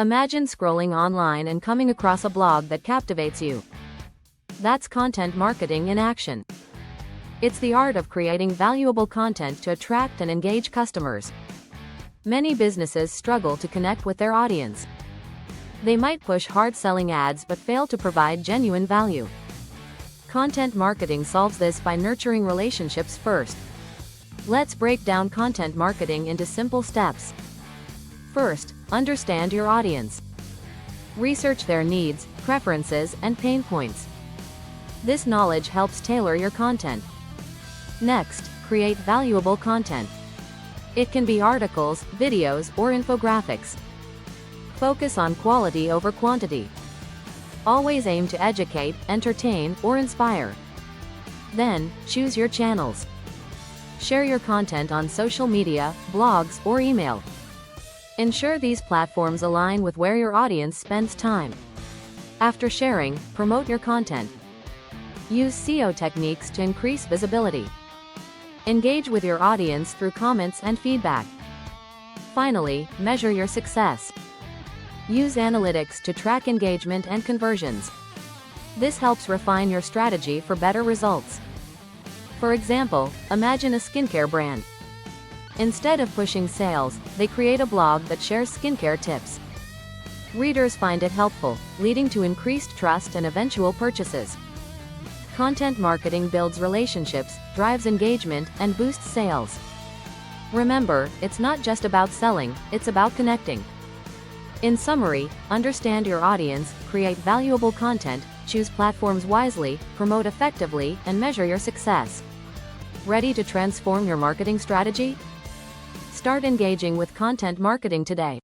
Imagine scrolling online and coming across a blog that captivates you. That's content marketing in action. It's the art of creating valuable content to attract and engage customers. Many businesses struggle to connect with their audience. They might push hard-selling ads but fail to provide genuine value. Content marketing solves this by nurturing relationships first. Let's break down content marketing into simple steps. First, understand your audience. Research their needs, preferences, and pain points. This knowledge helps tailor your content. Next, create valuable content. It can be articles, videos, or infographics. Focus on quality over quantity. Always aim to educate, entertain, or inspire. Then, choose your channels. Share your content on social media, blogs, or email. Ensure these platforms align with where your audience spends time. After sharing, promote your content. Use SEO techniques to increase visibility. Engage with your audience through comments and feedback. Finally, measure your success. Use analytics to track engagement and conversions. This helps refine your strategy for better results. For example, imagine a skincare brand. Instead of pushing sales, they create a blog that shares skincare tips. Readers find it helpful, leading to increased trust and eventual purchases. Content marketing builds relationships, drives engagement, and boosts sales. Remember, it's not just about selling, it's about connecting. In summary, understand your audience, create valuable content, choose platforms wisely, promote effectively, and measure your success. Ready to transform your marketing strategy? Start engaging with content marketing today.